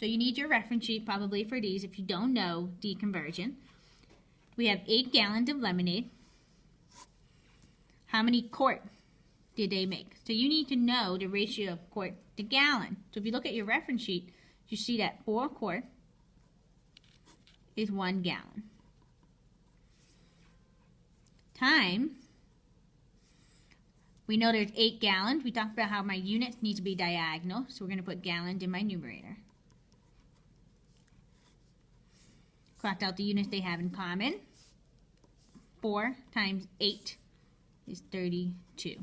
So you need your reference sheet probably for these if you don't know deconversion. We have 8 gallons of lemonade. How many quart did they make? So you need to know the ratio of quart to gallon. So if you look at your reference sheet, you see that 4 quart is 1 gallon. Times, we know there's 8 gallons. We talked about how my units need to be diagonal, so we're going to put gallons in my numerator. Cross out the units they have in common. 4 times 8 is 32.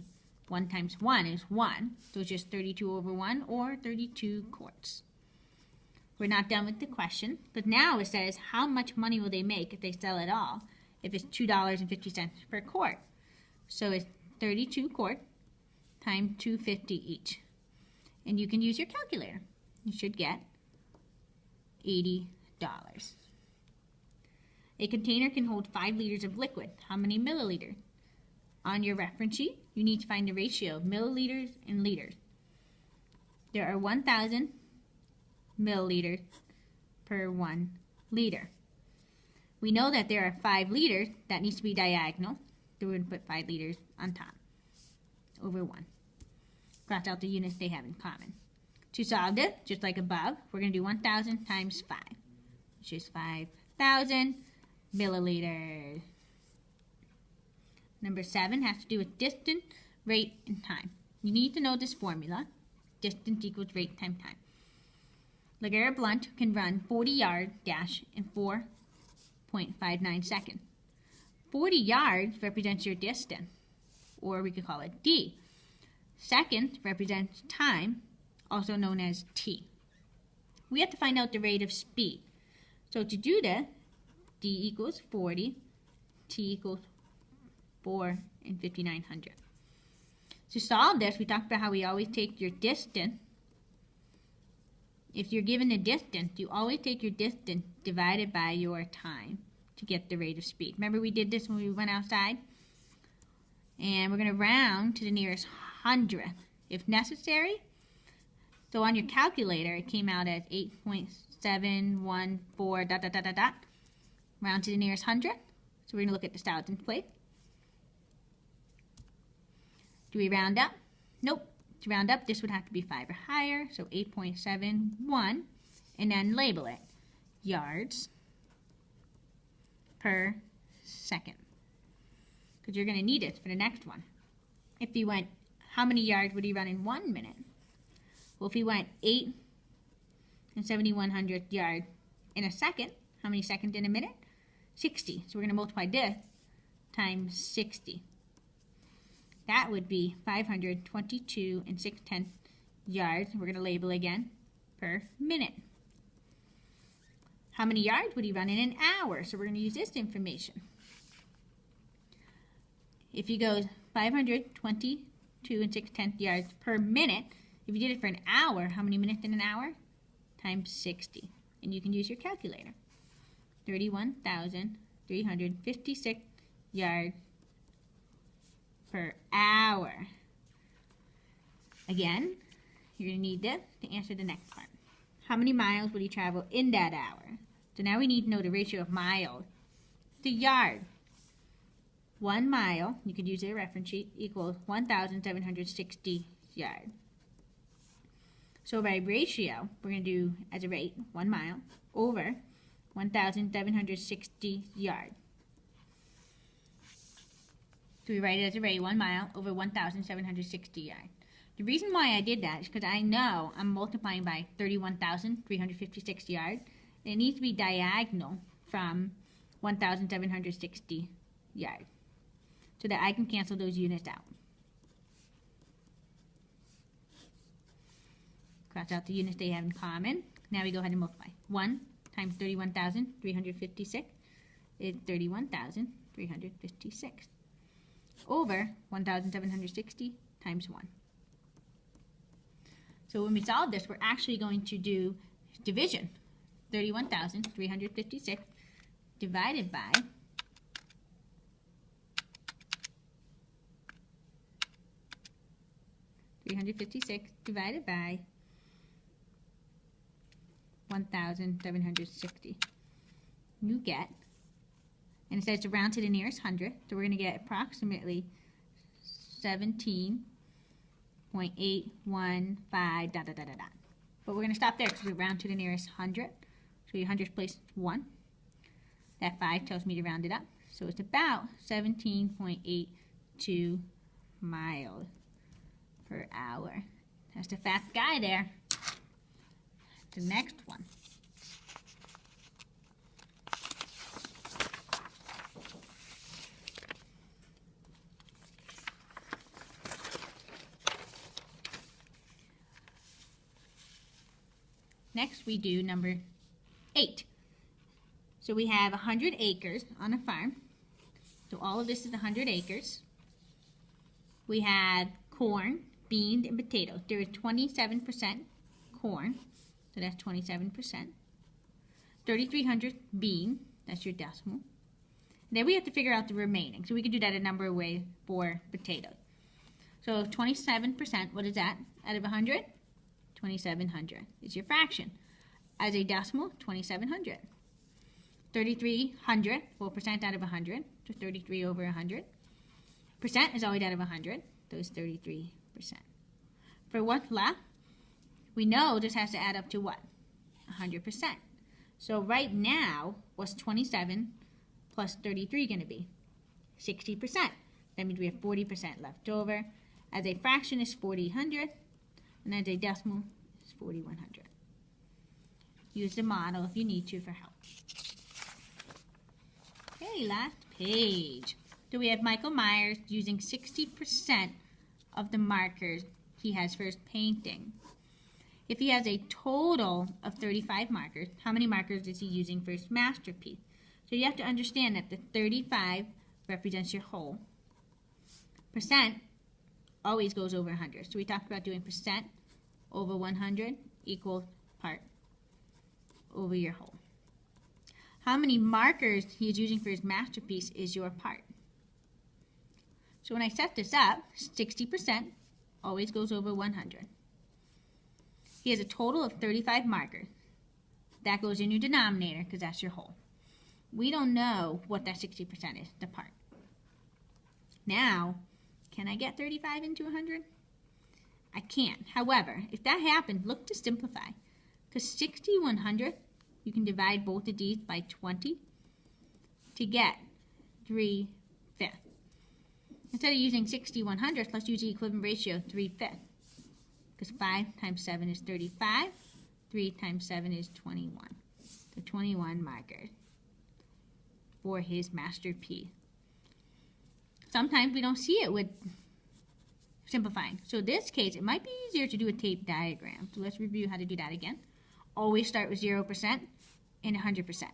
1 times 1 is 1, so it's just 32 over 1, or 32 quarts. We're not done with the question, but now it says how much money will they make if they sell it all, if it's $2.50 per quart. So it's 32 quart times $2.50 each. And you can use your calculator. You should get $80. A container can hold 5 liters of liquid. How many milliliters? On your reference sheet, you need to find the ratio of milliliters and liters. There are 1,000 milliliters per 1 liter. We know that there are 5 liters. That needs to be diagonal. So we're going to put 5 liters on top over 1. Cross out the units they have in common. To solve this, just like above, we're going to do 1,000 times 5, which is 5,000 milliliters. Number 7 has to do with distance, rate, and time. You need to know this formula. Distance equals rate times time. LeGarrette Blount can run 40-yard dash in 4.59 seconds. 40 yards represents your distance, or we could call it D. Seconds represents time, also known as T. We have to find out the rate of speed. So to do that, D equals 40, T equals 4 and 5,900. To solve this, we talked about how we always take your distance. If you're given a distance, you always take your distance divided by your time to get the rate of speed. Remember we did this when we went outside? And we're going to round to the nearest hundredth if necessary. So on your calculator, it came out as 8.714 ... Round to the nearest hundredth. So we're going to look at the thousands place. Do we round up? Nope. To round up, this would have to be 5 or higher, so 8.71, and then label it yards per second, because you're going to need it for the next one. If you went, how many yards would he run in 1 minute? Well, if he went 8 and 7,100 yards in a second, how many seconds in a minute? 60. So we're going to multiply this times 60. That would be 522 and 6/10 yards. We're going to label again per minute. How many yards would he run in an hour? So we're going to use this information. If he goes 522 and 6/10 yards per minute, if you did it for an hour, how many minutes in an hour? Times 60. And you can use your calculator. 31,356 yards per hour. Again, you're going to need this to answer the next part. How many miles would he travel in that hour? So now we need to know the ratio of miles to yard. 1 mile, you could use a reference sheet, equals 1,760 yards. So by ratio, we're going to do as a rate 1 mile over 1,760 yards. So we write it as a rate 1 mile over 1,760 yards. The reason why I did that is because I know I'm multiplying by 31,356 yards. And it needs to be diagonal from 1,760 yards so that I can cancel those units out. Cross out the units they have in common. Now we go ahead and multiply. 1 times 31,356 is 31,356 over 1,760 times 1. So when we solve this, we're actually going to do division. 31,356 divided by 356 divided by 1,760. You get, and it says to round to the nearest hundred, so we're going to get approximately 17.815 dot. But we're going to stop there because we round to the nearest hundred. So your hundredth place is 1. That 5 tells me to round it up. So it's about 17.82 miles per hour. That's the fast guy there. The next one. Next we do number 8. So we have 100 acres on a farm. So all of this is 100 acres. We have corn, beans, and potatoes. There is 27% corn, so that's 27%. 3,300 bean, that's your decimal. Then we have to figure out the remaining. So we could do that a number of ways for potatoes. So 27%, what is that? Out of 100? 2,700 is your fraction. As a decimal, 2,700. 3,300, 4% out of 100, so 33 over 100. Percent is always out of 100, so it's 33%. For what's left, we know this has to add up to what? 100%. So right now, what's 27 plus 33 going to be? 60%. That means we have 40% left over. As a fraction is 4,000, and as a decimal is 4,100. Use the model if you need to for help. Okay, last page. So we have Michael Myers using 60% of the markers he has for his painting. If he has a total of 35 markers, how many markers is he using for his masterpiece? So you have to understand that the 35 represents your whole. Percent always goes over 100. So we talked about doing percent over 100 equals part over your whole. How many markers he is using for his masterpiece is your part. So when I set this up, 60% always goes over 100. He has a total of 35 markers. That goes in your denominator because that's your whole. We don't know what that 60% is, the part. Now, can I get 35 into 100? I can't. However, if that happens, look to simplify. Because 60/100, you can divide both of these by 20 to get 3/5. Instead of using 60/100, let's use the equivalent ratio 3/5. Because 5 times 7 is 35. 3 times 7 is 21. So 21 markers for his masterpiece. Sometimes we don't see it with simplifying. So in this case, it might be easier to do a tape diagram. So let's review how to do that again. Always start with 0% and 100%.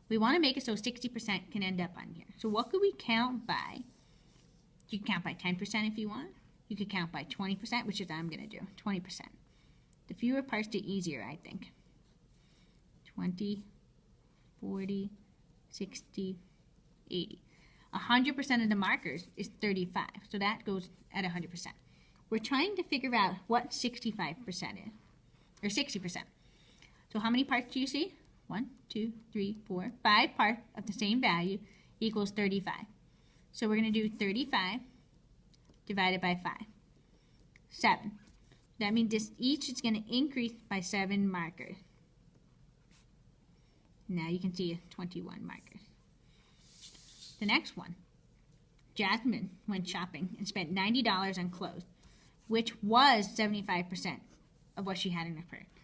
We want to make it so 60% can end up on here. So what could we count by? You can count by 10% if you want. You could count by 20%, which is what I'm going to do, 20%. The fewer parts, the easier, I think. 20, 40, 60, 80. 100% of the markers is 35, so that goes at 100%. We're trying to figure out what 65% is, or 60%. So how many parts do you see? 1, 2, 3, 4, 5 parts of the same value equals 35. So we're going to do 35 divided by 5. 7. That means this each is going to increase by 7 markers. Now you can see 21 markers. The next one. Jasmine went shopping and spent $90 on clothes, which was 75% of what she had in her purse.